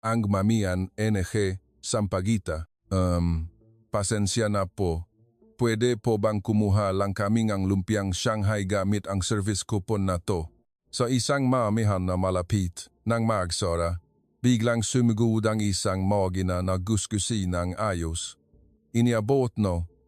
ang mamian NG Sampaguita. Pasensya na po. Pwede po bang kumuha lang kami ng lumpiang Shanghai gamit ang service coupon na to? Sa isang mamihan na malapit ng magsara, biglang sumugod ang isang mogina na gusgusi ng ayos. Iniabot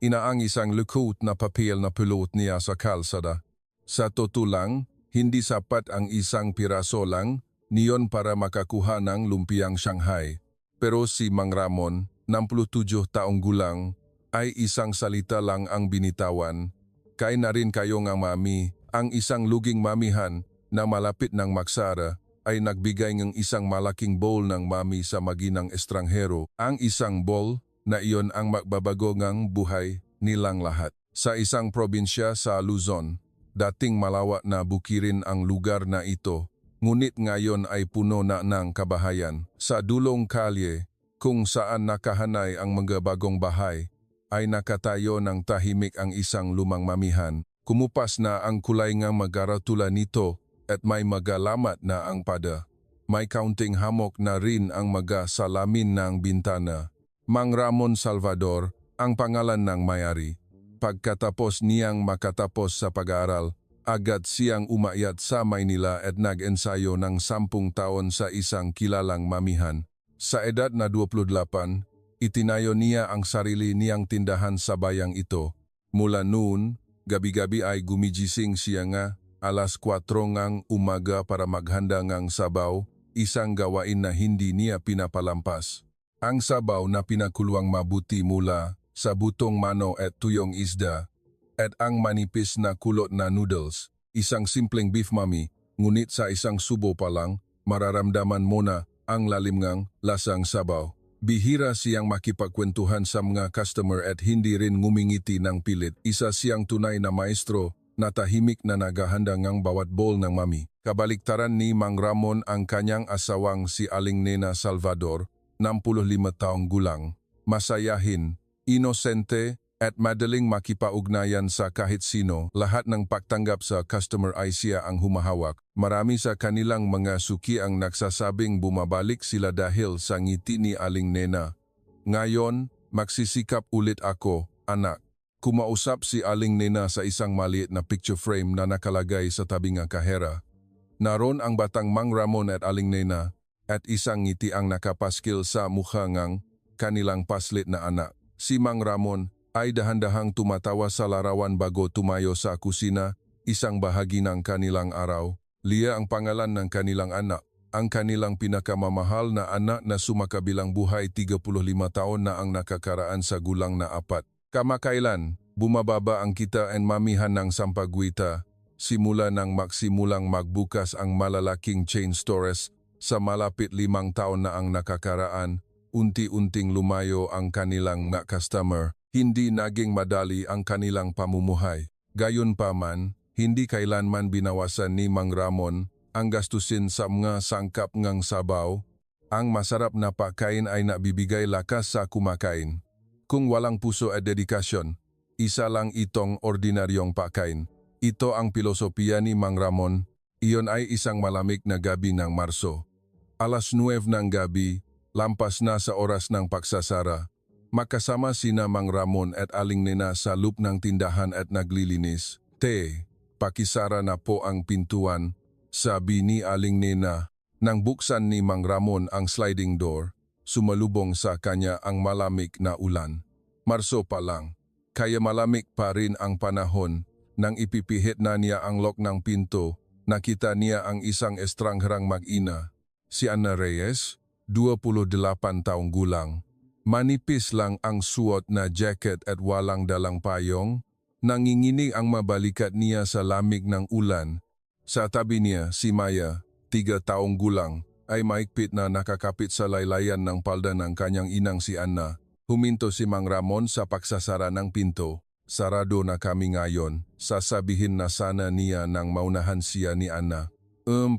inaang isang lukot na papel na pulot niya sa kalsada. Sa totoo lang, hindi sapat ang isang piraso lang niyon para makakuha ng lumpiang Shanghai. Pero si Mang Ramon, 67 taong gulang, ay isang salita lang ang binitawan. Kaya na rin kayo nga mami, ang isang luging mamihan na malapit ng magsara ay nagbigay ng isang malaking bowl ng mami sa maginang estranghero. Ang isang bowl na iyon ang magbabago ng buhay nilang lahat. Sa isang probinsya sa Luzon, dating malawak na bukirin ang lugar na ito, ngunit ngayon ay puno na ng kabahayan. Sa dulong kalye, kung saan nakahanay ang mga bagong bahay, ay nakatayo ng tahimik ang isang lumang mamihan. Kumupas na ang kulay ng magaratula nito at may magalamat na ang pada. May kaunting hamok na rin ang mga salamin ng bintana. Mang Ramon Salvador, ang pangalan ng may-ari. Pagkatapos niyang makatapos sa pag-aaral, agad siyang umakyat sa Maynila at nag-ensayo ng 10 taon sa isang kilalang mamihan. Sa edad na 28, itinayo niya ang sarili niyang tindahan sa bayang ito. Mula noon, gabi-gabi ay gumigising siya nga, alas 4 ng umaga para maghanda ng sabaw, isang gawain na hindi niya pinapalampas. Ang sabaw na pinakuluang mabuti mula sa butong mano at tuyong isda, at ang manipis na kulot na noodles, isang simpleng beef mami, ngunit sa isang subo pa lang, mararamdaman mo na ang lalim ngang lasang sabaw. Bihira siyang makipagkwentuhan sa mga customer at hindi rin ngumingiti ng pilit. Isa siyang tunay na maestro na tahimik na naghahanda ng bawat bowl ng mami. Kabaliktaran ni Mang Ramon ang kanyang asawang si Aling Nena Salvador, 65 taong gulang, masayahin, inosente at madaling makipaugnayan sa kahit sino. Lahat ng pagtanggap sa customer ay siya ang humahawak. Marami sa kanilang mga suki ang nagsasabing bumabalik sila dahil sa ngiti ni Aling Nena. Ngayon, magsisikap ulit ako, anak. Kumausap si Aling Nena sa isang maliit na picture frame na nakalagay sa tabi ng kahera. Naroon ang batang Mang Ramon at Aling Nena, at isang ngiti ang nakapaskil sa mukha ng kanilang paslit na anak. Si Mang Ramon ay dahan-dahang tumatawa sa larawan bago tumayo sa kusina, isang bahagi ng kanilang araw. Lia ang pangalan ng kanilang anak, ang kanilang pinakamamahal na anak na sumakabilang buhay 35 taon na ang nakakaraan sa gulang na 4. Kamakailan, bumababa ang kita and mamihan ng Sampaguita, simula nang magsimulang magbukas ang malalaking chain stores. Sa malapit 5 taon na ang nakakaraan, unti-unting lumayo ang kanilang mga customer. Hindi naging madali ang kanilang pamumuhay. Gayunpaman, hindi kailanman binawasan ni Mang Ramon ang gastusin sa mga sangkap ng sabaw. Ang masarap na pagkain ay nabibigay lakas sa kumakain. Kung walang puso at dedikasyon, isa lang itong ordinaryong pagkain. Ito ang filosofiya ni Mang Ramon. Iyon ay isang malamig na gabi ng Marso. Alas 9 ng gabi, lampas na sa oras ng pagsasara. Makasama sina Mang Ramon at Aling Nena sa loob ng tindahan at naglilinis. Pakisara na po ang pintuan, sabi ni Aling Nena. Nang buksan ni Mang Ramon ang sliding door, sumalubong sa kanya ang malamig na ulan. Marso pa lang, kaya malamig pa rin ang panahon. Nang ipipihit na niya ang lock ng pinto, nakita niya ang isang estrangherang mag-ina. Si Ana Reyes, 28 taong gulang. Manipis lang ang suot na jacket at walang dalang payong. Nanginginig ang mabalikat niya sa lamig ng ulan. Sa tabi niya, si Maya, 3 taong gulang, ay maigpit na nakakapit sa laylayan ng palda ng kanyang inang si Anna. Huminto si Mang Ramon sa pagsasara ng pinto. Sarado na kami ngayon, sasabihin na sana niya nang maunahan siya ni Anna.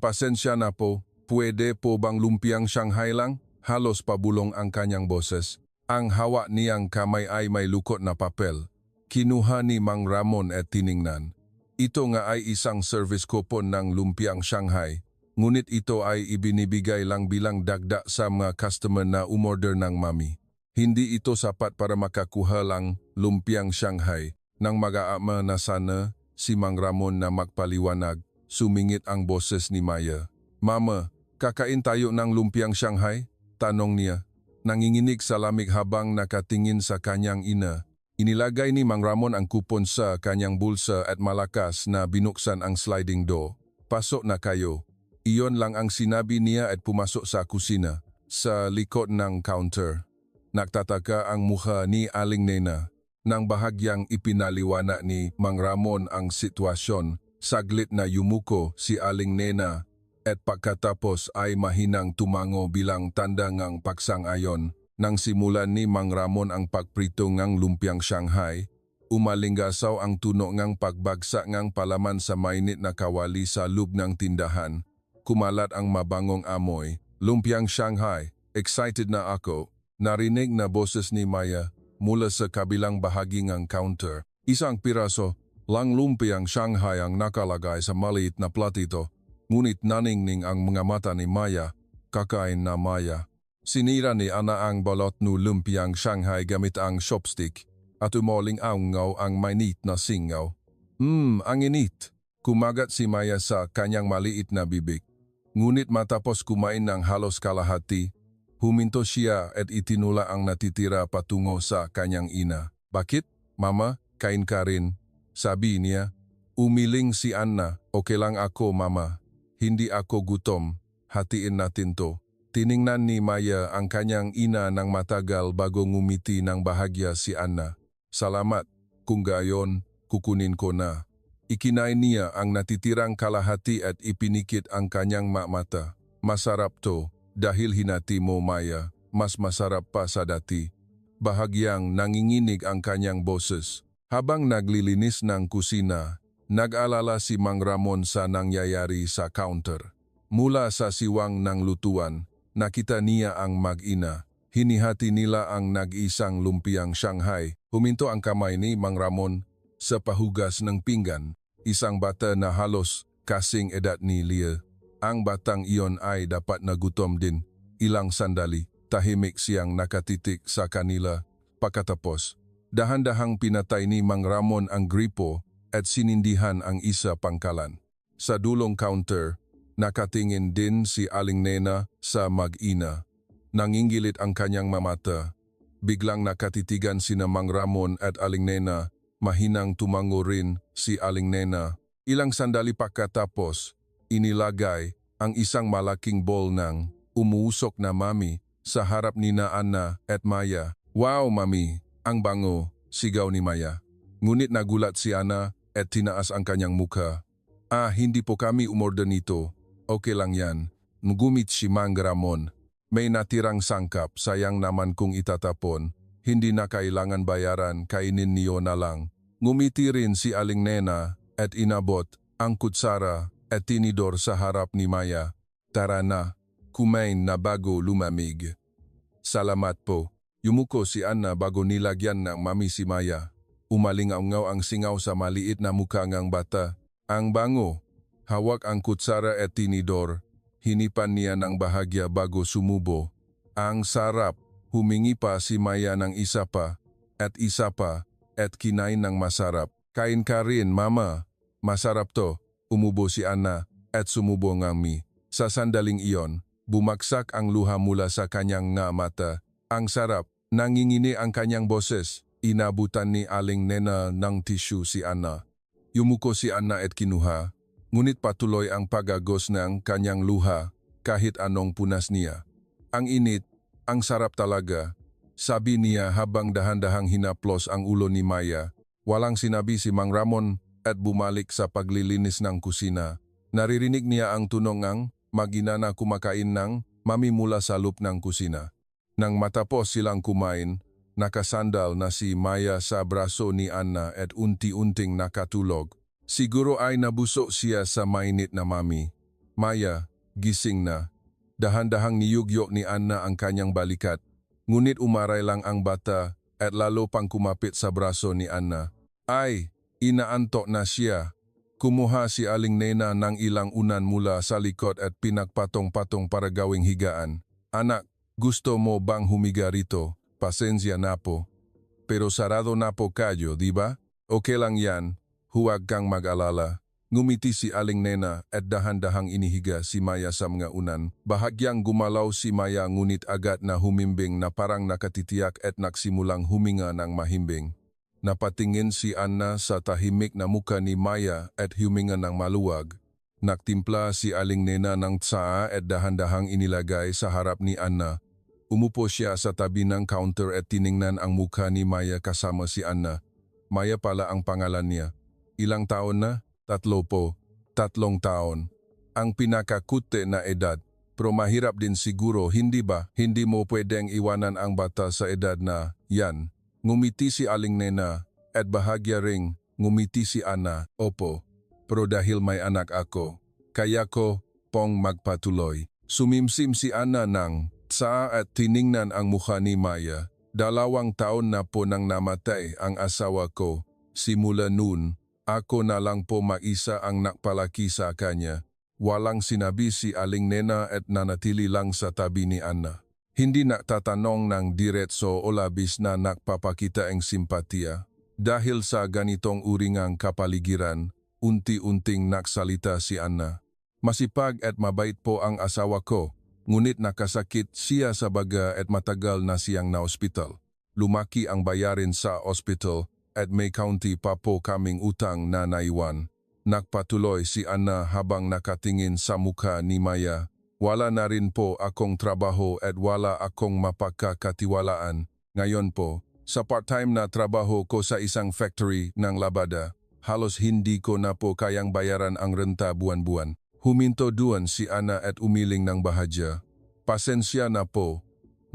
Pasensya na po. Pwede po bang lumpiang Shanghai lang? Halos pabulong ang kanyang boses. Ang hawak niyang kamay ay may lukot na papel. Kinuha ni Mang Ramon at tiningnan. Ito nga ay isang service coupon ng lumpiang Shanghai. ngunit ito ay ibinibigay lang bilang dagdag sa mga customer na umorder ng mami. Hindi ito sapat para makakuha lang lumpiang Shanghai. Nang mag-aama na sana si Mang Ramon na magpaliwanag, sumingit ang boses ni Maya. Mama, kakain tayo ng lumpiang Shanghai? Tanong niya. Nanginginig sa lamig habang nakatingin sa kanyang ina. Inilagay ni Mang Ramon ang kupon sa kanyang bulsa at malakas na binuksan ang sliding door. Pasok na kayo. Iyon lang ang sinabi niya at pumasok sa kusina, sa likod ng counter. Nagtataka ang mukha ni Aling Nena. Nang bahagyang ipinaliwanag ni Mang Ramon ang sitwasyon, saglit na yumuko si Aling Nena at pagkatapos ay mahinang tumango bilang tanda ng pagsang-ayon. Nang simulan ni Mang Ramon ang pagprito ng lumpiang Shanghai, umalinggasaw ang tuno ng pagbagsak ng palaman sa mainit na kawali sa loob ng tindahan. Kumalat ang mabangong amoy. Lumpiang Shanghai, excited na ako. Narinig na boses ni Maya mula sa kabilang bahagi ng counter. Isang piraso lang lumpiang Shanghai ang nakalagay sa maliit na platito. Ngunit naningning ang mga mata ni Maya. Kakain na Maya. Sinira ni Ana ang balot ng lumpiang Shanghai gamit ang chopstick at umaling-angaw ang mainit na singaw. Ang init. Kumagat si Maya sa kanyang maliit na bibig. Ngunit matapos kumain ng halos kalahati, huminto siya at itinula ang natitira patungo sa kanyang ina. Bakit? Mama, kain ka rin. Sabi niya. Umiling si Anna. Okay lang ako, Mama. Hindi ako gutom. Hatiin natin to. Tiningnan ni Maya ang kanyang ina ng matagal bago ngumiti ng bahagya si Anna. Salamat. Kung gayon, kukunin ko na. Ikinain niya ang natitirang kalahati at ipinikit ang kanyang mata. Masarap to. Dahil hinati mo, Maya, mas masarap pa sa dati. Bahagyang nanginginig ang kanyang boses. Habang naglilinis ng kusina, nag-alala si Mang Ramon sa nangyayari sa counter. Mula sa siwang ng lutuan, nakita niya ang mag-ina. Hinihati nila ang nag-isang lumpiang Shanghai. Huminto ang kamay ni Mang Ramon sa pahugas ng pinggan. Isang bata na halos kasing edad ni Leah. Ang batang iyon ay dapat nagutom din. Ilang sandali, tahimik siyang nakatitik sa kanila. Pagkatapos, dahan-dahang pinatay ni Mang Ramon ang gripo at sinindihan ang isa pangkalan. Sa dulong counter, nakatingin din si Aling Nena sa mag-ina. Nangingilit ang kanyang mamata. Biglang nakatitigan sina Mang Ramon at Aling Nena. Mahinang tumango rin si Aling Nena. Ilang sandali pagkatapos, inilagay ang isang malaking bowl ng umuusok na mami sa harap ni na Anna at Maya. Wow, Mami! Ang bango, sigaw ni Maya. Ngunit nagulat si Anna at tinaas ang kanyang mukha. Hindi po kami umorder nito. Okay lang yan. Ngumit si Mang Ramon. May natirang sangkap, sayang naman kung itatapon. Hindi na kailangan bayaran, kainin niyo na lang. Ngumiti rin si Aling Nena at inabot ang kutsara at tinidor sa harap ni Maya. Tara na, kumain na bago lumamig. Salamat po. Yumuko si Anna bago nilagyan ng mami si Maya. Umalingaw ang singaw sa maliit na mukha ng bata. Ang bango. Hawak ang kutsara at tinidor. Hinipan niya ng bahagya bago sumubo. Ang sarap. Humingi pa si Maya ng isa pa at kinain ng masarap. Kain ka rin, Mama. Masarap to. Umubo si Anna at sumubo ng mi. Sa sandaling iyon, bumagsak ang luha mula sa kanyang nga mata. Ang sarap. Nangingini ang kanyang boses. Inabutan ni Aling Nena ng tissue si Anna. Yumuko si Anna at kinuha. Ngunit patuloy ang pagagos ng kanyang luha kahit anong punas niya. Ang init, ang sarap talaga. Sabi niya habang dahan-dahang hinaplos ang ulo ni Maya. Walang sinabi si Mang Ramon at bumalik sa paglilinis ng kusina. Naririnig niya ang tunog ng mag-ina na kumakain ng mami mula sa loob ng kusina. Nang matapos silang kumain, nakasandal na si Maya sa braso ni Anna at unti-unting nakatulog. Siguro ay nabuso siya sa mainit na mami. Maya, gising na. Dahan-dahang niyugyo ni Anna ang kanyang balikat. Ngunit umaray lang ang bata at lalo pang kumapit sa braso ni Anna. Ay, inaantok na siya. Kumuha si Aling Nena ng ilang unan mula sa likod at pinagpatong-patong para gawing higaan. Anak, gusto mo bang humiga rito? Pasensya na po. Pero sarado na po kayo, di ba? Okay lang yan, huwag kang mag-alala. Ngumiti si Aling Nena at dahan-dahang inihiga si Maya sa mga unan. Bahagyang gumalaw si Maya ngunit agad na humimbing na parang nakatitiyak at nagsimulang huminga ng mahimbing. Napatingin si Anna sa tahimik na muka ni Maya at huminga ng maluwag. Nagtimpla si Aling Nena ng tsaa at dahan-dahang inilagay sa harap ni Anna. Umupo siya sa tabi ng counter at tiningnan ang muka ni Maya kasama si Anna. Maya pala ang pangalan niya. Ilang taon na? 3 po. 3 taon. Ang pinakakuti na edad. Pero mahirap din siguro, hindi ba? Hindi mo pwedeng iwanan ang bata sa edad na yan. Ngumiti si Aling Nena at bahagya ring ngumiti si Anna. Opo, pero dahil may anak ako, kaya ko pong magpatuloy. Sumimsim si Anna ng tsaa at tiningnan ang mukha ni Maya. 2 taon na po nang namatay ang asawa ko. Simula noon, ako na lang po mag-isa ang nakpalaki sa kanya. Walang sinabi si Aling Nena at nanatili lang sa tabi ni Anna. Hindi nagtatanong ng diretso o labis na nagpapakita ang simpatiya. Dahil sa ganitong uringang kapaligiran, unti-unting nagsalita si Anna. Masipag at mabait po ang asawa ko, ngunit nakasakit siya sa baga at matagal na siyang na-ospital. Lumaki ang bayarin sa ospital at may kaunti pa po kaming utang na naiwan. Nagpatuloy si Anna habang nakatingin sa mukha ni Maya. Wala na rin po akong trabaho at wala akong mapagkakatiwalaan. Ngayon po, sa part-time na trabaho ko sa isang factory ng labada, halos hindi ko na po kayang bayaran ang renta buwan-buwan. Huminto doon si Anna at umiling ng bahadya. Pasensya na po,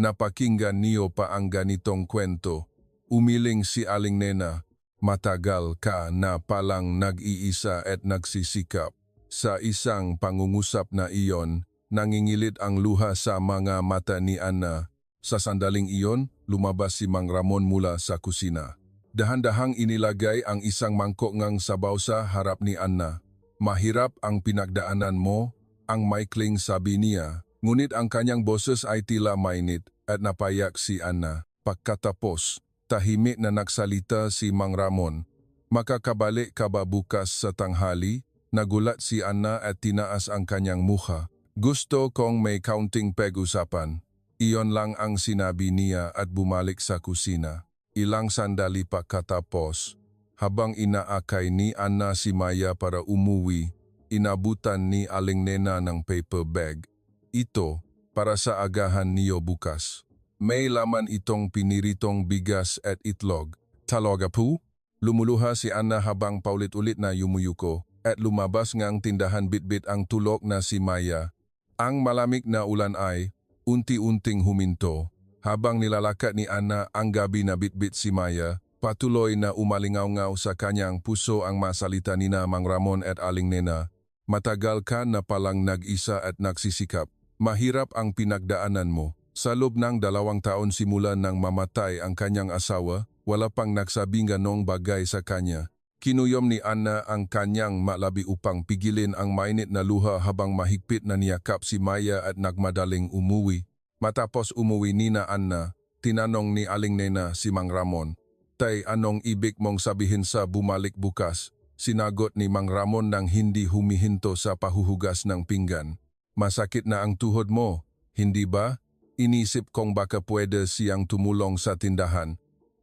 napakinggan niyo pa ang ganitong kwento. Umiling si Aling Nena. Matagal ka na palang nag-iisa at nagsisikap. Sa isang pangungusap na iyon, nangingilit ang luha sa mga mata ni Anna. Sa sandaling iyon, lumabas si Mang Ramon mula sa kusina. Dahan-dahang inilagay ang isang mangkok ngang sabaw sa harap ni Anna. Mahirap ang pinagdaanan mo, ang maikling sabi niya. Ngunit ang kanyang boses ay tila mainit at napayak si Anna. Pagkatapos, tahimik na nagsalita si Mang Ramon. Makakabalik ka ba bukas sa tanghali? Nagulat si Anna at tinaas ang kanyang mukha. Gusto kong may kaunting pag-usapan. Iyon lang ang sinabi niya at bumalik sa kusina. Ilang sandali pa katapos, habang inaakay ni Anna si Maya para umuwi, inabutan ni Aling Nena ng paper bag. Ito, para sa agahan niyo bukas. May laman itong piniritong bigas at itlog. Talaga po? Lumuluha si Anna habang paulit-ulit na yumuyuko at lumabas ngang tindahan bitbit ang tulok na si Maya. Ang malamig na ulan ay unti-unting huminto. Habang nilalakad ni Anna ang gabi na bitbit si Maya, patuloy na umalingaw-ngaw sa kanyang puso ang masalita nina Mang Ramon at Aling Nena. Matagal ka na palang nag-isa at nagsisikap. Mahirap ang pinagdaanan mo. Sa loob ng 2 taon simula nang mamatay ang kanyang asawa, wala pang nagsabing ganong bagay sa kanya. Kinuyom ni Anna ang kanyang malabi upang pigilin ang mainit na luha habang mahigpit na niyakap si Maya at nagmadaling umuwi. Matapos umuwi ni na Anna, tinanong ni Aling Nena si Mang Ramon, "Tay, anong ibig mong sabihin sa bumalik bukas?" Sinagot ni Mang Ramon nang hindi humihinto sa pahuhugas ng pinggan. "Masakit na ang tuhod mo, hindi ba? Inisip kong baka pwede siyang tumulong sa tindahan.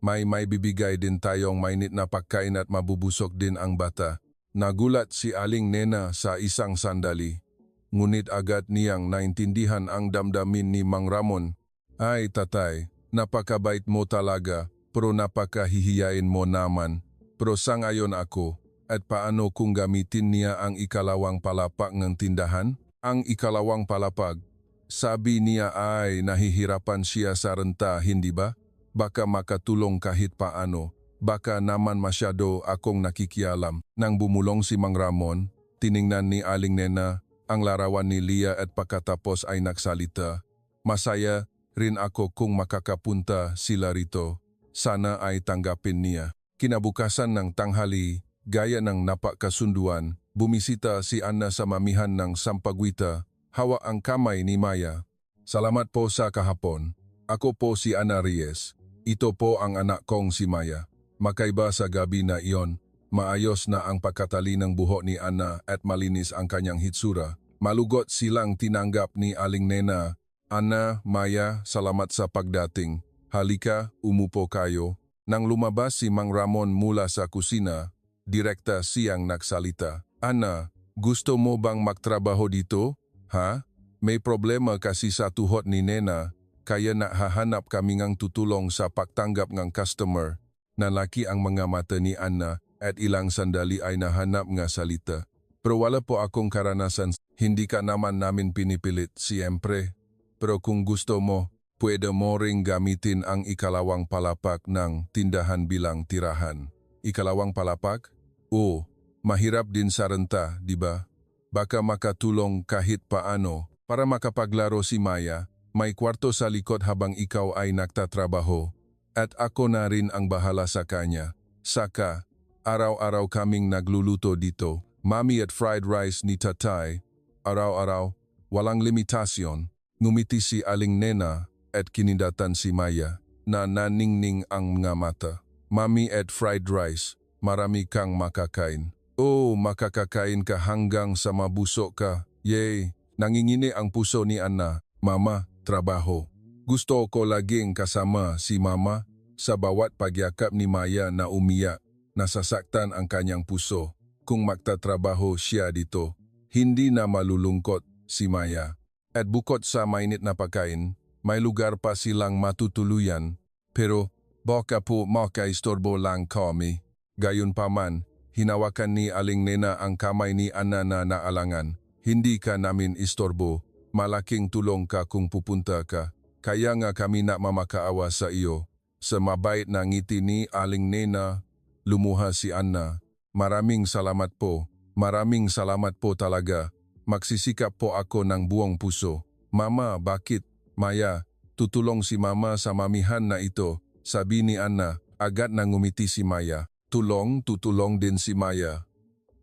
May bibigay din tayong mainit na pagkain at mabubusog din ang bata." Nagulat si Aling Nena sa isang sandali. Ngunit agad niyang naintindihan ang damdamin ni Mang Ramon. "Ay tatay, napakabait mo talaga, pero napakahihiyain mo naman. Pero sangayon ako, at paano kung gamitin niya ang ikalawang palapag ng tindahan?" Ang ikalawang palapag, sabi niya ay nahihirapan siya sa renta, hindi ba? Baka makatulong kahit paano. Baka naman masyado akong nakikialam. Nang bumulong si Mang Ramon, tiningnan ni Aling Nena ang larawan ni Lia at pagkatapos ay nagsalita. "Masaya rin ako kung makakapunta sila rito. Sana ay tanggapin niya." Kinabukasan ng tanghali, gaya ng napakasunduan, bumisita si Anna sa mamihan ng Sampaguita, hawak ang kamay ni Maya. Salamat po sa kahapon. Ako po si Ana Reyes. Ito po ang anak kong si Maya. Makaiba sa gabi na iyon, maayos na ang pagkatali ng buhok ni Anna at malinis ang kanyang hitsura. Malugot silang tinanggap ni Aling Nena. Anna, Maya, salamat sa pagdating. Halika, umupo kayo. Nang lumabas si Mang Ramon mula sa kusina, direkta siyang nagsalita. Anna, gusto mo bang magtrabaho dito? Ha? May problema kasi sa tuhod ni Nena, kaya nahahanap kami ngang tutulong sa pagtanggap ng customer. Nalaki ang mga mata ni Anna at ilang sandali ay nahanap nga salita. Pero wala po akong karanasan, hindi ka naman namin pinipilit, siyempre. Pero kung gusto mo, pwede mo ring gamitin ang ikalawang palapak ng tindahan bilang tirahan. Ikalawang palapak? Oo, mahirap din sa renta, di ba? Baka makatulong kahit paano para makapaglaro si Maya. May kwarto sa likod habang ikaw ay nagtatrabaho. At ako na rin ang bahala sa kanya. Saka, araw-araw kaming nagluluto dito. Mami at fried rice ni tatay. Araw-araw, walang limitasyon. Ngumiti si Aling Nena at kinindatan si Maya na naningning ang mga mata. Mami at fried rice, marami kang makakain. Oh, makakakain ka hanggang sa mabusok ka. Yay! Nangingini ang puso ni Anna. Mama, trabaho. Gusto ko laging kasama si Mama. Sa bawat pagyakap ni Maya na umiyak, nasasaktan ang kanyang puso. Kung magtatrabaho siya dito, hindi na malulungkot si Maya. At bukod sa mainit na pagkain, may lugar pa silang matutuluyan. Pero baka po makaistorbo lang kami. Gayunpaman, hinawakan ni Aling Nena ang kamay ni Anna na naalangan. Hindi ka namin istorbo. Malaking tulong ka kung pupunta ka. Kaya nga kami na mamakaawa sa iyo. Sa mabait na ngiti ni Aling Nena, lumuha si Anna. Maraming salamat po. Maraming salamat po talaga. Magsisikap po ako ng buong puso. Mama, bakit? Maya, tutulong si Mama sa mamihan na ito. Sabi ni Anna, agad na ngumiti si Maya. Tutulong din si Maya.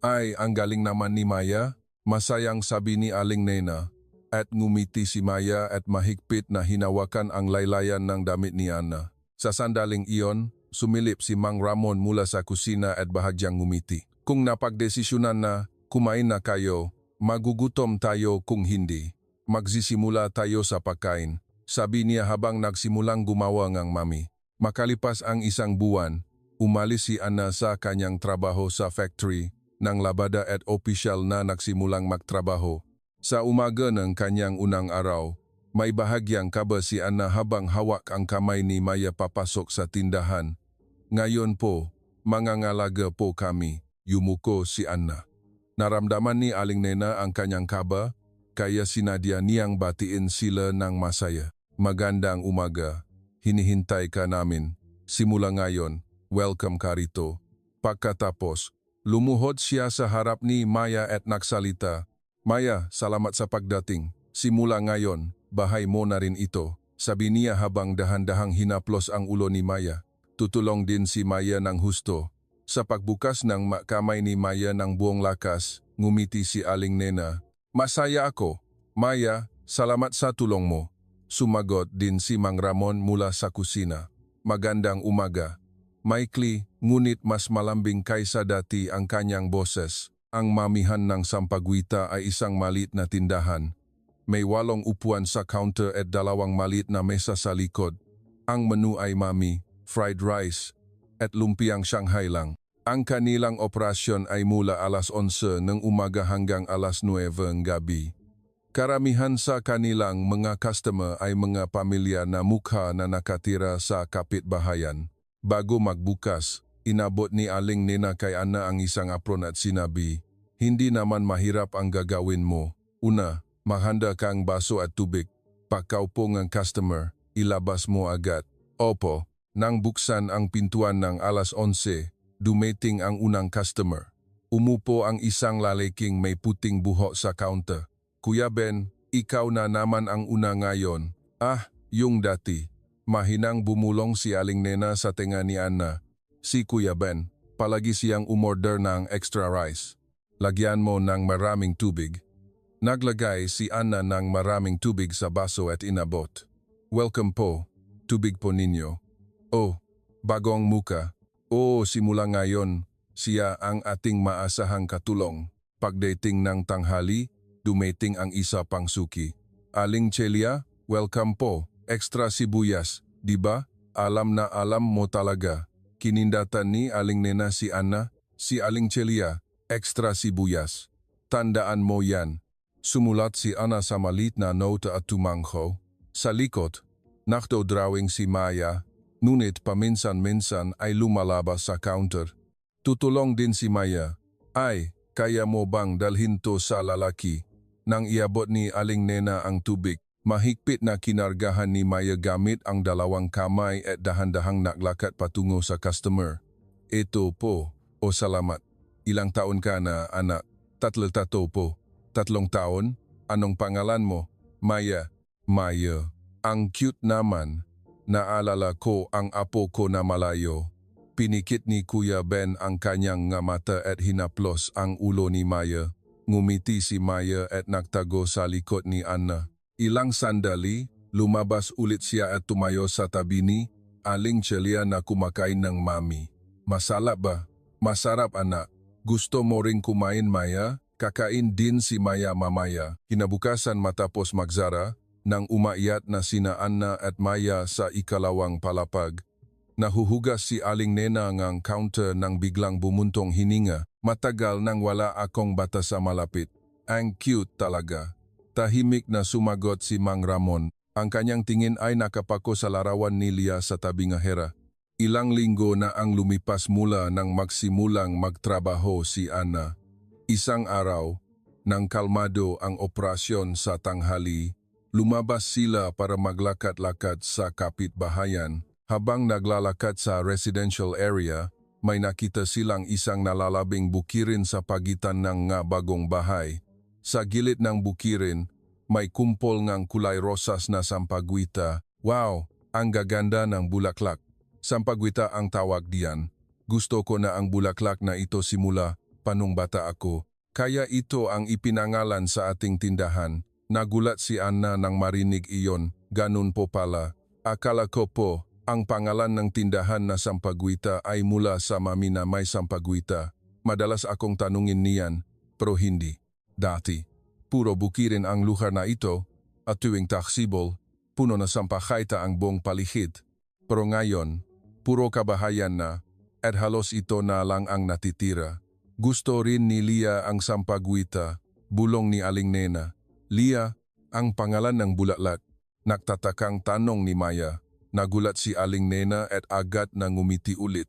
Ay, ang galing naman ni Maya. Masayang sabi ni Aling Nena. At ngumiti si Maya at mahigpit na hinawakan ang laylayan ng damit ni Anna. Sa sandaling iyon, sumilip si Mang Ramon mula sa kusina at bahagyang ngumiti. Kung napagdesisyonan na, kumain na kayo, magugutom tayo kung hindi. Magsisimula tayo sa pagkain, sabi niya habang nagsimulang gumawa ng mami. Makalipas ang isang buwan, umalis si Anna sa kanyang trabaho sa factory ng labada at opisyal na nagsimulang magtrabaho. Sa umaga ng kanyang unang araw, may bahagyang kaba si Anna habang hawak ang kamay ni Maya papasok sa tindahan. Ngayon po, mangangalaga po kami, yumuko si Anna. Naramdaman ni Aling Nena ang kanyang kaba, kaya sinadya niyang batiin sila ng masaya. Magandang umaga, hinihintay ka namin. Simula ngayon, welcome ka rito. Pagkatapos, lumuhod siya sa harap ni Maya at nagsalita. Maya, salamat sa pagdating. Simula ngayon, bahay mo na rin ito. Sabi niya habang dahan-dahang hinaplos ang ulo ni Maya. Tutulong din si Maya ng husto. Sa pagbukas ng kamay ni Maya ng buong lakas, ngumiti si Aling Nena. Masaya ako. Maya, salamat sa tulong mo. Sumagot din si Mang Ramon mula sa kusina. Magandang umaga. Maikli, ngunit mas malambing kaysa dati ang kanyang boses. Ang mamihan ng Sampaguita ay isang maliit na tindahan. May 8 upuan sa counter at 2 maliit na mesa sa likod. Ang menu ay mami, fried rice, at lumpiang Shanghai lang. Ang kanilang operasyon ay mula alas 11 ng umaga hanggang alas 9 ng gabi. Karamihan sa kanilang mga customer ay mga pamilya na mukha na nakatira sa kapitbahayan. Bago magbukas, inabot ni Aling Nena kay Anna ang isang apron at sinabi, hindi naman mahirap ang gagawin mo. Una, maghanda kang baso at tubig. Pagkaupo ng customer, ilabas mo agad. Opo, nang buksan ang pintuan ng alas 11, dumating ang unang customer. Umupo ang isang lalaking may puting buhok sa counter. Kuya Ben, ikaw na naman ang una ngayon. Ah, yung dati. Mahinang bumulong si Aling Nena sa tenga ni Anna. Si Kuya Ben, palagi siyang umorder ng extra rice. Lagyan mo ng maraming tubig. Naglagay si Anna ng maraming tubig sa baso at inabot. Welcome po. Tubig po ninyo. Oh, bagong muka. Oh, simula ngayon, siya ang ating maasahang katulong. Pagdating ng tanghali, dumating ang isa pang suki. Aling Celia, welcome po. Extra sibuyas, di ba? Alam na alam mo talaga. Kinindatan ni Aling Nena si Anna, si Aling Celia, extra sibuyas. Tandaan mo yan. Sumulat si Anna sa maliit na note at tumangho. Sa likod, nakdo-drawing si Maya, ngunit paminsan-minsan ay lumalabas sa counter. Tutulong din si Maya. Ay, kaya mo bang dalhin to sa lalaki? Nang iabot ni Aling Nena ang tubig, mahigpit na kinargahan ni Maya gamit ang dalawang kamay at dahan-dahang naglakad patungo sa customer. Ito po, o salamat. Ilang taon ka na, anak? 3 po. 3 taon? Anong pangalan mo? Maya. Maya. Ang cute naman. Naalala ko ang apo ko na malayo. Pinikit ni Kuya Ben ang kanyang nga mata at hinaplos ang ulo ni Maya. Ngumiti si Maya at nagtago sa likod ni Anna. Ilang sandali, lumabas ulit siya at tumayo sa tabi ni Aling Celia na kumakain ng mami. Masarap ba? Masarap anak. Gusto mo ring kumain Maya? Kakain din si Maya mamaya. Kinabukasan matapos magsara, nang umaiyat na sina Anna at Maya sa ikalawang palapag. Nahuhugas si Aling Nena ngang counter nang biglang bumuntong hininga. Matagal nang wala akong bata sa malapit. Ang cute talaga. Tahimik na sumagot si Mang Ramon. Ang kanyang tingin ay nakapako sa larawan ni Lia sa tabing ahera. Ilang linggo na ang lumipas mula nang magsimulang magtrabaho si Anna. Isang araw, nang kalmado ang operasyon sa tanghali, lumabas sila para maglakad-lakad sa kapitbahayan. Habang naglalakad sa residential area, may nakita silang isang nalalabing bukirin sa pagitan ng nga bagong bahay. Sa gilid ng bukirin, may kumpol ngang kulay rosas na sampaguita. Wow, ang gaganda ng bulaklak. Sampaguita ang tawag diyan. Gusto ko na ang bulaklak na ito simula panung bata ako. Kaya ito ang ipinangalan sa ating tindahan. Nagulat si Anna nang marinig iyon. Ganun po pala. Akala ko po, ang pangalan ng tindahan na Sampaguita ay mula sa mami na may Sampaguita. Madalas akong tanungin niyan, pero hindi. Dati, puro bukirin ang lugar na ito, at tuwing taksibol, puno na sampakaita ang buong palihid. Pero ngayon, puro kabahayan na, at halos ito na lang ang natitira. Gusto rin ni Lia ang Sampaguita, bulong ni Aling Nena. Lia, ang pangalan ng bulaklak. Nagtatakang tanong ni Maya. Nagulat si Aling Nena at agad na ngumiti ulit.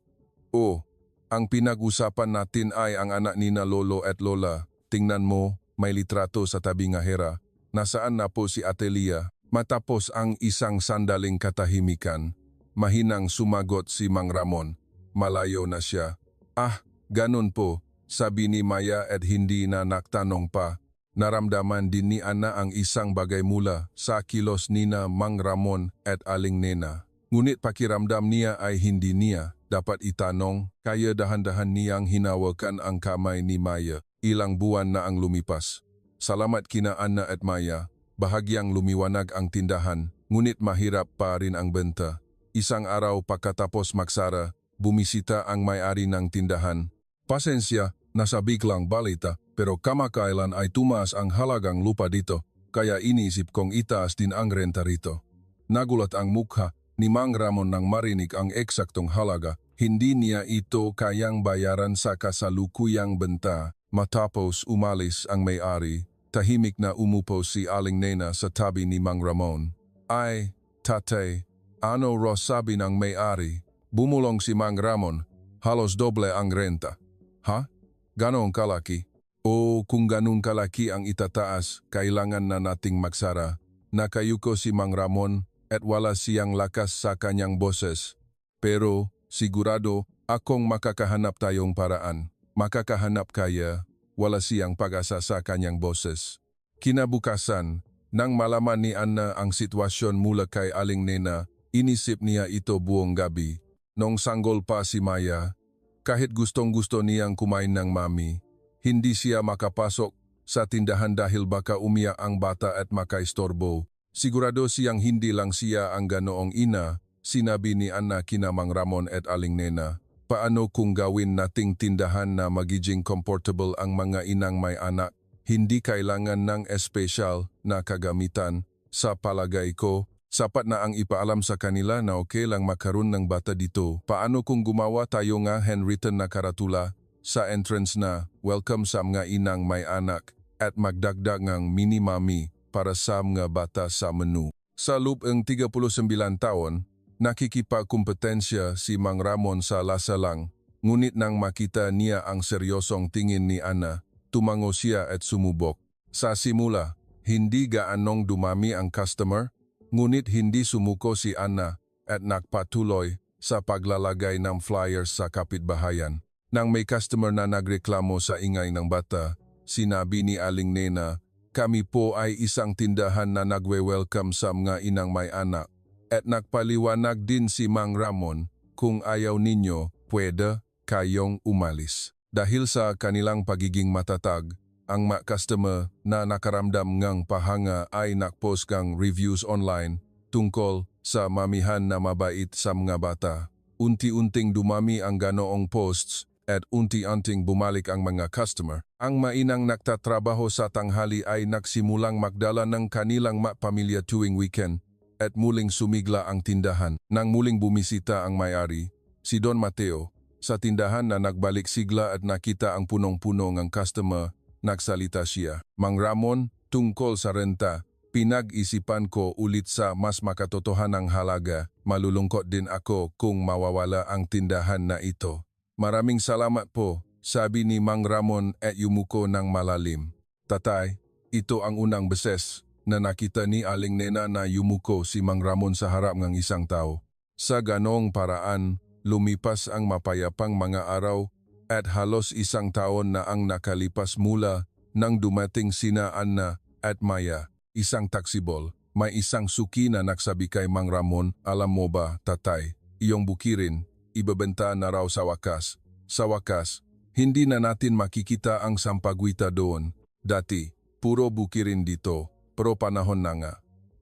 Oh, ang pinag-usapan natin ay ang anak ni na Lolo at Lola. Tingnan mo, may litrato sa tabing ahera. Nasaan na po si Ate Lia? Matapos ang isang sandaling katahimikan, mahinang sumagot si Mang Ramon. Malayo na siya. Ah, ganun po. Sabi ni Maya at hindi na nagtanong pa. Naramdaman din ni Anna ang isang bagay mula sa kilos nina Mang Ramon at Aling Nena. Ngunit pakiramdam niya ay hindi niya dapat itanong, kaya dahan-dahan niyang hinawakan ang kamay ni Maya. Ilang buwan na ang lumipas. Salamat kina Anna at Maya. Bahagyang lumiwanag ang tindahan, ngunit mahirap pa rin ang benta. Isang araw pagkatapos magsara, bumisita ang may-ari ng tindahan. Pasensya, nasa biglang balita, pero kamakailan ay tumaas ang halagang lupa dito, kaya iniisip kong itaas din ang renta rito. Nagulat ang mukha ni Mang Ramon nang marinig ang eksaktong halaga. Hindi niya ito kayang bayaran sa kasalukuyang benta. Matapos umalis ang may-ari, tahimik na umupo si Aling Nena sa tabi ni Mang Ramon. Ay, tate, ano raw sabi ng may-ari? Bumulong si Mang Ramon, halos doble ang renta. Ha? Ganong kalaki? O kung ganong kalaki ang itataas, kailangan na nating magsara. Nakayuko si Mang Ramon at wala siyang lakas sa kanyang boses. Pero sigurado akong makakahanap tayong paraan. Makakahanap kaya, wala siyang pag-asa sa kanyang boses. Kinabukasan, nang malaman ni Anna ang sitwasyon mula kay Aling Nena, inisip niya ito buong gabi. Nung sanggol pa si Maya, Kahit gustong-gusto niyang kumain ng mami, hindi siya makapasok sa tindahan dahil baka umiyak ang bata at makaistorbo. Sigurado siyang hindi lang siya ang ganoong ina, sinabi ni Anna kina Mang Ramon at Aling Nena. Paano kung gawin nating tindahan na magiging comfortable ang mga inang may anak? Hindi kailangan ng espesyal na kagamitan. Sa palagay ko, sapat na ang ipaalam sa kanila na okay lang makaroon ng bata dito. Paano kung gumawa tayo nga handwritten na karatula sa entrance na welcome sa mga inang may anak at magdagdag ng mini mami para sa mga bata sa menu. Sa loob ng 39 taon, nakikipagkumpetensya si Mang Ramon sa lasalang, ngunit nang makita niya ang seryosong tingin ni Anna, tumango siya at sumubok. Sa simula, hindi gaanong dumami ang customer, ngunit hindi sumuko si Anna at nagpatuloy sa paglalagay ng flyers sa kapitbahayan. Nang may customer na nagreklamo sa ingay ng bata, sinabi ni Aling Nena, "Kami po ay isang tindahan na nagwe-welcome sa mga inang may anak." At nagpaliwanag din si Mang Ramon, kung ayaw ninyo, pwede kayong umalis. Dahil sa kanilang pagiging matatag, ang mga customer na nakaramdam ngang pahanga ay nakpost kang reviews online tungkol sa mamihan na mabait sa mga bata. Unti-unting dumami ang ganoong posts at unti-unting bumalik ang mga customer. Ang mainang nagtatrabaho sa tanghali ay nagsimulang magdala ng kanilang pamilya tuwing weekend at muling sumigla ang tindahan. Nang muling bumisita ang may-ari, si Don Mateo, sa tindahan na nagbalik sigla at nakita ang punong-puno ng customer, nagsalita siya. "Mang Ramon, tungkol sa renta, pinag-isipan ko ulit sa mas makatotohanang halaga. Malulungkot din ako kung mawawala ang tindahan na ito." "Maraming salamat po," sabi ni Mang Ramon at yumuko ng malalim. "Tatay, ito ang unang beses na nakita ni Aling Nena na yumuko si Mang Ramon sa harap ng isang tao. Sa ganong paraan, lumipas ang mapayapang mga araw at halos isang taon na ang nakalipas mula nang dumating sina Anna at Maya, isang taksibol. May isang suki na nagsabi kay Mang Ramon, "Alam mo ba, tatay, iyong bukirin, ibebenta na raw sa wakas." Sa wakas, hindi na natin makikita ang sampagwita doon. Dati, puro bukirin dito, pero panahon na nga.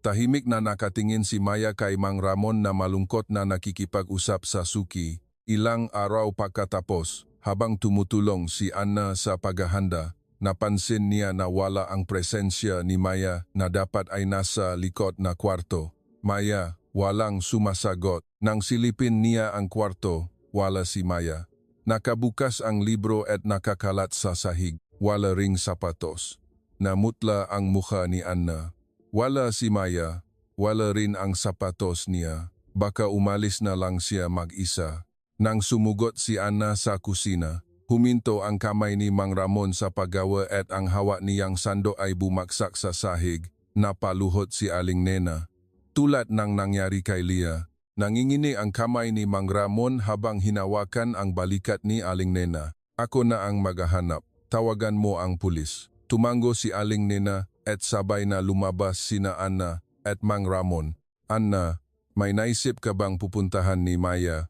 Tahimik na nakatingin si Maya kay Mang Ramon na malungkot na nakikipag-usap sa suki. Ilang araw pagkatapos, habang tumutulong si Anna sa paghahanda, napansin niya na wala ang presensya ni Maya na dapat ay nasa likod na kwarto. Maya, walang sumasagot. Nang silipin niya ang kwarto, wala si Maya. Nakabukas ang libro at nakakalat sa sahig. Wala ring sapatos. Namutla ang mukha ni Anna. Wala si Maya. Wala rin ang sapatos niya. Baka umalis na lang siya mag-isa. Nang sumugot si Anna sa kusina, huminto ang kamay ni Mang Ramon sa paggawa at ang hawak niyang sando ay bumaksak sa sahig. Napaluhod si Aling Nena. Tulad ng nangyari kay Lia, nangingini ang kamay ni Mang Ramon habang hinawakan ang balikat ni Aling Nena. "Ako na ang maghahanap. Tawagan mo ang pulis." Tumango si Aling Nena at sabay na lumabas sina Anna at Mang Ramon. "Anna, may naisip ka bang pupuntahan ni Maya?"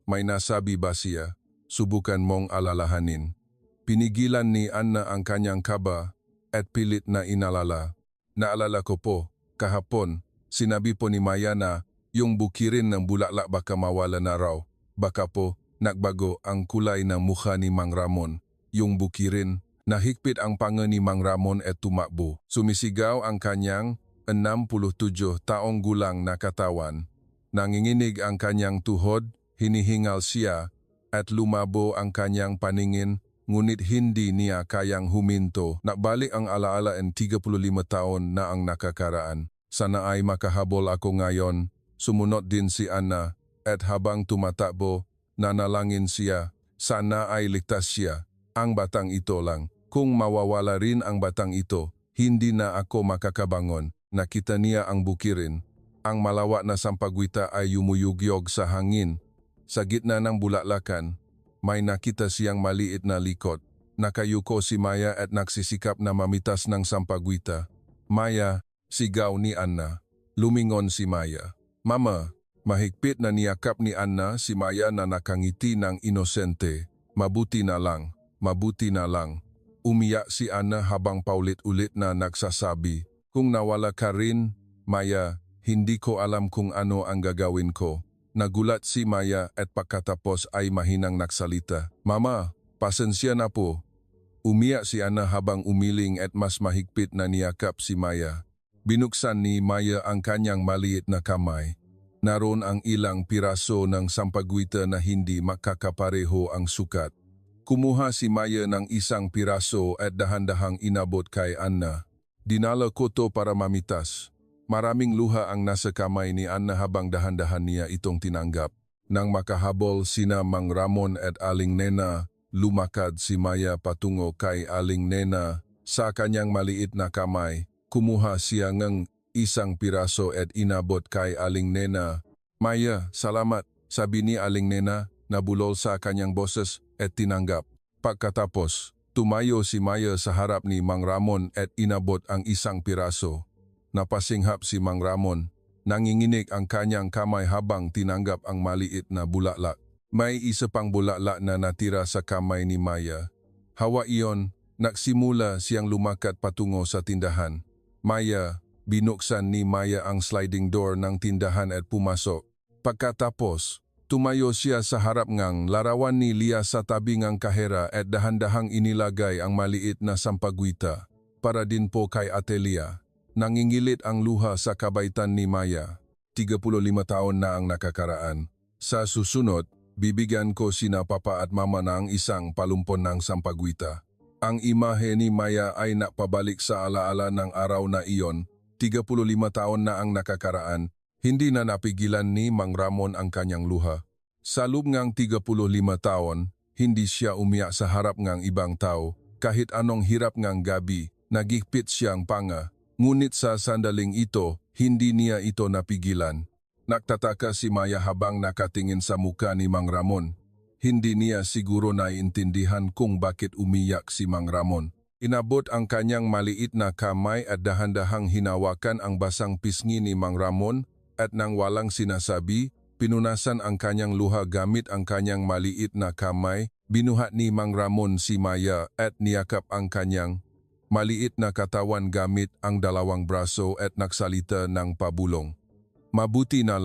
May nasabi ba siya? Subukan mong alalahanin." Pinigilan ni Anna ang kanyang kaba at pilit na inalala. "Naalala ko po, kahapon, sinabi po ni Maya na yung bukirin ng bulaklak baka mawala na raw. Baka po, nagbago ang kulay ng mukha ni Mang Ramon. Yung bukirin, nahigpit ang panga ni Mang Ramon at tumakbo. Sumisigaw ang kanyang 67 taong gulang na katawan. Nanginginig ang kanyang tuhod, hinihingal siya at lumabo ang kanyang paningin, ngunit hindi niya kayang huminto. Nakbalik ang alaala ng 35 taon na ang nakakaraan. "Sana ay makahabol ako ngayon." Sumunod din si Anna at habang tumatakbo, nanalangin siya. Sana ay ligtas siya. Ang batang ito lang. Kung mawawala rin ang batang ito, hindi na ako makakabangon. Nakita niya ang bukirin. Ang malawak na sampagwita ay yumuyugyog sa hangin. Sa gitna ng bulaklakan, may nakita siyang maliit na likod. Nakayuko si Maya at nagsisikap na mamitas ng sampagwita. "Maya," sigaw ni Anna. Lumingon si Maya. "Mama, Mahigpit na niyakap ni Anna si Maya na nakangiti ng inosente. Mabuti na lang, mabuti na lang. Umiyak si Anna habang paulit-ulit na nagsasabi, kung nawala ka rin, Maya, hindi ko alam kung ano ang gagawin ko. Nagulat si Maya at pagkatapos ay mahinang nagsalita. Mama, pasensya na po. Umiyak si Anna habang umiling at mas mahigpit na niyakap si Maya. Binuksan ni Maya ang kanyang maliit na kamay. Naroon ang ilang piraso ng sampagwita na hindi makakapareho ang sukat. Kumuha si Maya ng isang piraso at dahan-dahang inabot kay Anna. Dinala ko to para mamitas. Maraming luha ang nasa kamay ni Anna habang dahan-dahan niya itong tinanggap. Nang makahabol sina Mang Ramon at Aling Nena, lumakad si Maya patungo kay Aling Nena. Sa kanyang maliit na kamay, kumuha siya ng isang piraso at inabot kay Aling Nena. Maya, salamat, sabi ni Aling Nena, nabulol sa kanyang boses at tinanggap. Pagkatapos, tumayo si Maya sa harap ni Mang Ramon at inabot ang isang piraso. Napasinghap si Mang Ramon. Nanginginig ang kanyang kamay habang tinanggap ang maliit na bulaklak. May isa pang bulaklak na natira sa kamay ni Maya. Hawa iyon, nagsimula siyang lumakad patungo sa tindahan. Maya, binuksan ni Maya ang sliding door ng tindahan at pumasok. Pagkatapos, tumayo siya sa harap ngang larawan ni Lia sa tabi ngang kahera at dahan-dahang inilagay ang maliit na sampagwita. Para din po kay Atelia. Nangingilit ang luha sa kabaitan ni Maya. 35 taon na ang nakakaraan. Sa susunod, bibigyan ko sina papa at mama ng isang palumpon ng sampagwita. Ang imahe ni Maya ay napabalik sa alaala ng araw na iyon. 35 taon na ang nakakaraan, hindi na napigilan ni Mang Ramon ang kanyang luha. Sa loob ngang 35 taon, hindi siya umiyak sa harap ngang ibang tao. Kahit anong hirap ngang gabi, nagigpit siyang panga. Ngunit sa sandaling ito, hindi niya ito napigilan. Nagtataka si Maya habang nakatingin sa muka ni Mang Ramon. Hindi niya siguro naiintindihan kung bakit umiyak si Mang Ramon. Inabot ang kanyang maliit na kamay at dahan-dahang hinawakan ang basang pisngi ni Mang Ramon at nang walang sinasabi, pinunasan ang kanyang luha gamit ang kanyang maliit na kamay. Binuhat ni Mang Ramon si Maya at niyakap ang kanyang maliit na katawan gamit ang dalawang braso at nagsalita ng pabulong. Mabuti na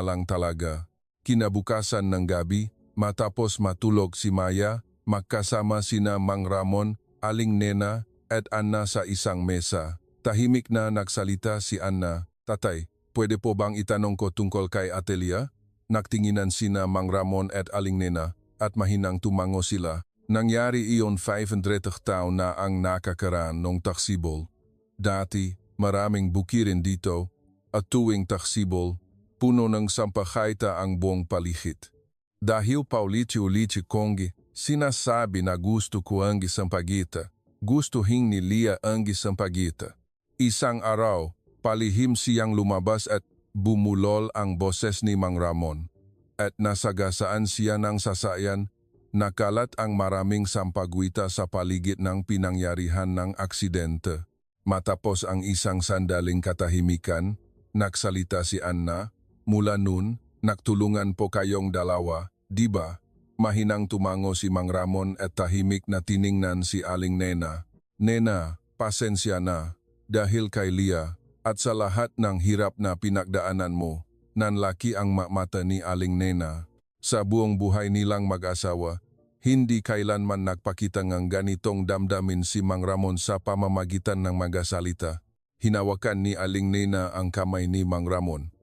lang talaga. Kinabukasan ng gabi, matapos matulog si Maya, magkasama sina Mang Ramon, Aling Nena at Anna sa isang mesa. Tahimik na nagsalita si Anna, Tatay, pwede po bang itanong ko tungkol kay Atelia? Nagtinginan sina Mang Ramon at Aling Nena at mahinang tumango sila. Nangyari iyon 500 taon na ang nakakaraan nung taksibol. Dati, maraming bukirin dito at tuwing taksibol, puno ng sampakaita ang buong paligid. Dahil paulit-ulit kong sinasabi na gusto ko ang sampagita, gustuhin ni Lia ang sampagita. Isang araw, palihim siyang lumabas at bumulol ang boses ni Mang Ramon. At nasagasaan siya ng sasakyan, nakalat ang maraming sampagwita sa paligid ng pinangyarihan ng aksidente. Matapos ang isang sandaling katahimikan, nagsalita si Anna, mula nun, nagtulungan po kayong dalawa, di ba? Mahinang tumango si Mang Ramon at tahimik na tiningnan si Aling Nena. Nena, pasensya na, dahil kay Lia, at sa lahat ng hirap na pinagdaanan mo, nanlaki ang mata ni Aling Nena. Sa buong buhay nilang mag-asawa, hindi kailanman nagpakita ng ganitong damdamin si Mang Ramon sa pamamagitan ng magasalita. Hinawakan ni Aling Nena ang kamay ni Mang Ramon.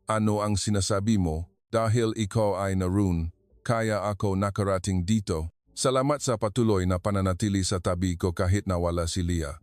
Ano ang sinasabi mo? Dahil ikaw ay naroon, kaya ako nakarating dito. Salamat sa patuloy na pananatili sa tabi ko kahit nawala si Lia.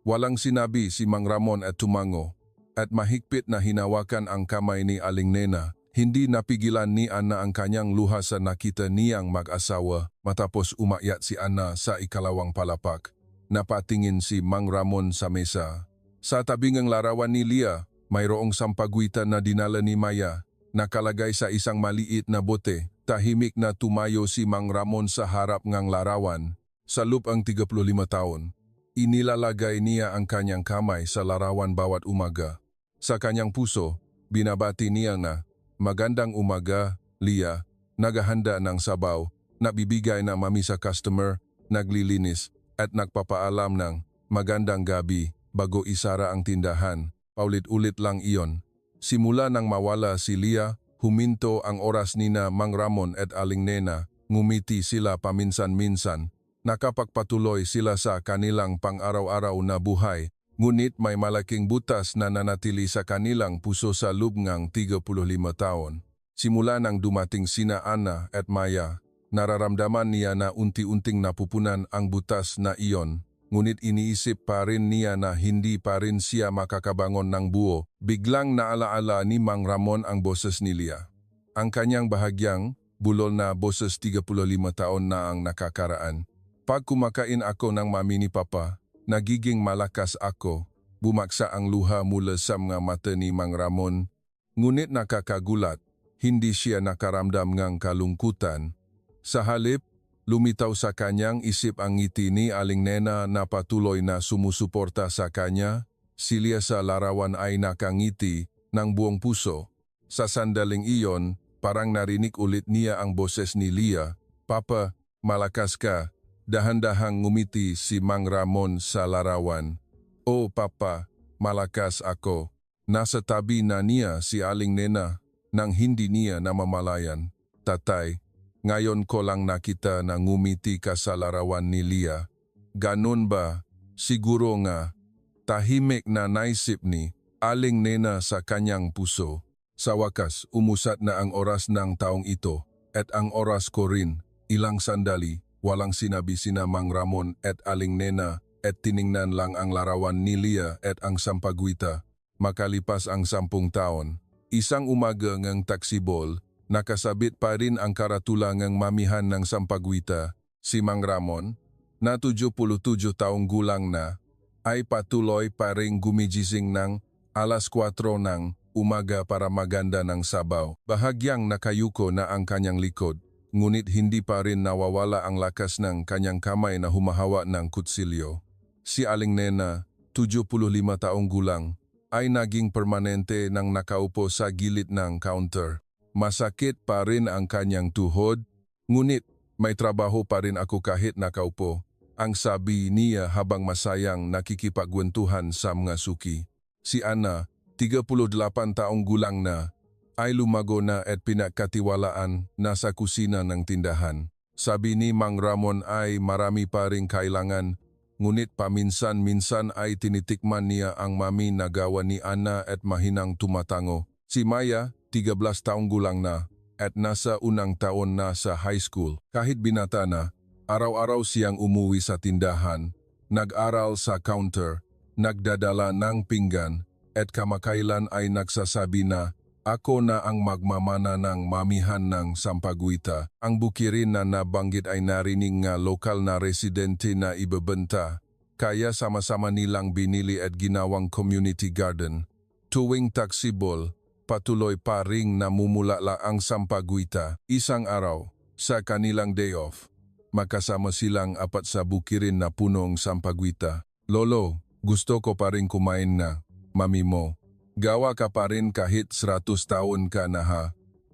Walang sinabi si Mang Ramon at tumango, at mahigpit na hinawakan ang kamay ni Aling Nena. Hindi napigilan ni Anna ang kanyang luha sa nakita niyang mag-asawa matapos umakyat si Anna sa ikalawang palapak. Napatingin si Mang Ramon sa mesa. Sa tabi ng larawan ni Lia, mayroong sampagwita na dinala ni Maya, nakalagay sa isang maliit na bote. Tahimik na tumayo si Mang Ramon sa harap ng larawan. Sa loob ang 35 taon, inilalagay niya ang kanyang kamay sa larawan bawat umaga. Sa kanyang puso, Binabati niya na, "Magandang umaga, Lia. Naghahanda ng sabaw, nabibigay na mami sa customer, naglilinis, at nagpapaalam ng magandang gabi bago isara ang tindahan." Paulit-ulit lang iyon. Simula nang mawala si Lia, huminto ang oras ni na Mang Ramon at Aling Nena. Ngumiti sila paminsan-minsan. Nakapagpatuloy sila sa kanilang pang-araw-araw na buhay. Ngunit may malaking butas na nanatili sa kanilang puso sa loob ng 35 taon. Simula nang dumating sina Ana at Maya, nararamdaman niya na unti-unting napupunan ang butas na iyon. Ngunit iniisip pa rin niya na hindi pa rin siya makakabangon ng buo. Biglang naalaala ni Mang Ramon ang boses ni Lia. Ang kanyang bahagyang, bulol na boses 35 taon na ang nakakaraan. "Pag kumakain ako ng mami ni Papa, nagiging malakas ako." Bumaksa ang luha mula sa mga mata ni Mang Ramon. Ngunit nakakagulat, hindi siya nakaramdam ng kalungkutan. Sa halip, lumitaw sa kanyang isip ang ngiti ni Aling Nena na patuloy na sumusuporta sa kanya. Si Lia sa larawan ay nakangiti ng buong puso. Sa sandaling iyon, parang narinig ulit niya ang boses ni Lia. "Papa, malakas ka." Dahan-dahang ngumiti si Mang Ramon sa larawan. "Oh Papa, malakas ako." Nasa tabi na niya si Aling Nena nang hindi niya namamalayan. "Tatay, ngayon ko lang nakita na ngumiti ka sa larawan ni Lia." "Ganun ba? Siguro nga." Tahimik na naisip ni Aling Nena sa kanyang puso. Sa wakas, umusat na ang oras ng taong ito, at ang oras ko rin. Ilang sandali, walang sinabi sina Mang Ramon at Aling Nena, at tiningnan lang ang larawan ni Lia at ang sampagwita. Makalipas ang 10 taon, isang umaga ng taksibol, nakasabit pa rin ang karatulangang mamihan ng sampagwita. Si Mang Ramon, na 77 taong gulang na, ay patuloy pa rin gumigising ng 4:00 ng umaga para maganda ng sabaw. Bahagyang nakayuko na ang kanyang likod, ngunit hindi pa rin nawawala ang lakas ng kanyang kamay na humahawa ng kutsilyo. Si Aling Nena, 75 taong gulang, ay naging permanente nang nakaupo sa gilid ng counter. Masakit pa rin ang kanyang tuhod, ngunit may trabaho pa rin ako kahit nakaupo, ang sabi niya habang masayang nakikipagkwentuhan sa mga suki. Si Ana, 38 taong gulang na, ay lumago na at pinagkatiwalaan na sa kusina ng tindahan. Sabi ni Mang Ramon ay marami pa ring kailangan, ngunit paminsan-minsan ay tinitikman niya ang mami na gawa ni Ana at mahinang tumatango. Si Maya, 13 taong gulang na, at nasa unang taon na sa high school. Kahit binata na, araw-araw siyang umuwi sa tindahan, nag-aral sa counter, nagdadala ng pinggan, at kamakailan ay nagsasabi na, "Ako na ang magmamana ng mamihan ng sampagwita." Ang bukirin na nabanggit ay narinig nga lokal na residente na ibebenta, kaya sama-sama nilang binili at ginawang community garden. Tuwing taksibol, patuloy pa ring namumulala ang sampagwita. Isang araw, sa kanilang day off, makasama silang 4 sa bukirin na punong sampagwita. "Lolo, gusto ko pa rin kumain na. Mami mo, gawa ka pa rin kahit 100 taon ka na ha."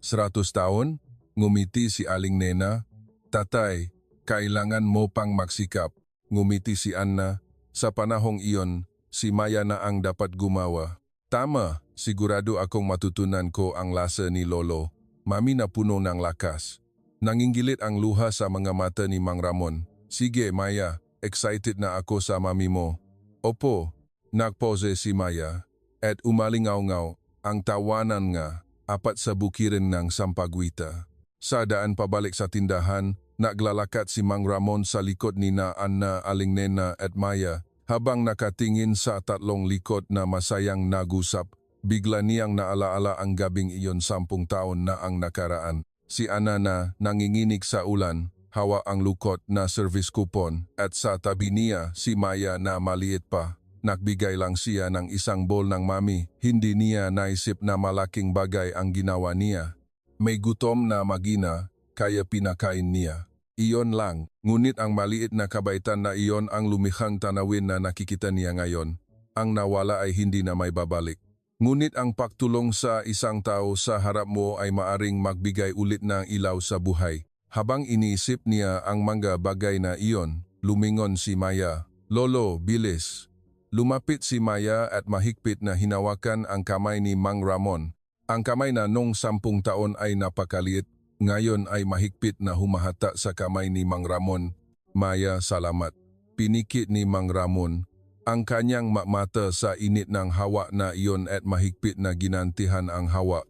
"100 taon?" Ngumiti si Aling Nena. "Tatay, kailangan mo pang magsikap." Ngumiti si Anna. Sa panahong iyon, si Maya na ang dapat gumawa. "Tama, sigurado akong matutunan ko ang lasa ni Lolo." Mami na puno ng lakas. Nangingilit ang luha sa mga mata ni Mang Ramon. "Sige Maya, excited na ako sa mami mo." "Opo." Nagpose si Maya, at umalingaw-ngaw ang tawanan nga 4 sa bukirin ng sampagwita. Sa daan pabalik sa tindahan, naglalakat si Mang Ramon sa likod ni na Anna, Aling Nena at Maya. Habang nakatingin sa 3 likod na masayang nagusap, bigla niyang naalaala ang gabing iyon 10 taon na ang nakaraan. Si Anna na nanginginig sa ulan, hawa ang lukot na service coupon, at sa tabi niya si Maya na maliit pa. Nagbigay lang siya ng isang bowl ng mami. Hindi niya naisip na malaking bagay ang ginawa niya. May gutom na magina, kaya pinakain niya. Iyon lang, ngunit ang maliit na kabaitan na iyon ang lumikhang tanawin na nakikita niya ngayon. Ang nawala ay hindi na may babalik. Ngunit ang pagtulong sa isang tao sa harap mo ay maaring magbigay ulit ng ilaw sa buhay. Habang iniisip niya ang mga bagay na iyon, lumingon si Maya. Lolo, bilis. Lumapit si Maya at mahigpit na hinawakan ang kamay ni Mang Ramon. Ang kamay na nung 10 taon ay napakaliit, ngayon ay mahigpit na humahata sa kamay ni Mang Ramon. Maya, salamat. Pinikit ni Mang Ramon ang kanyang mata sa init ng hawa na iyon at mahigpit na ginantihan ang hawa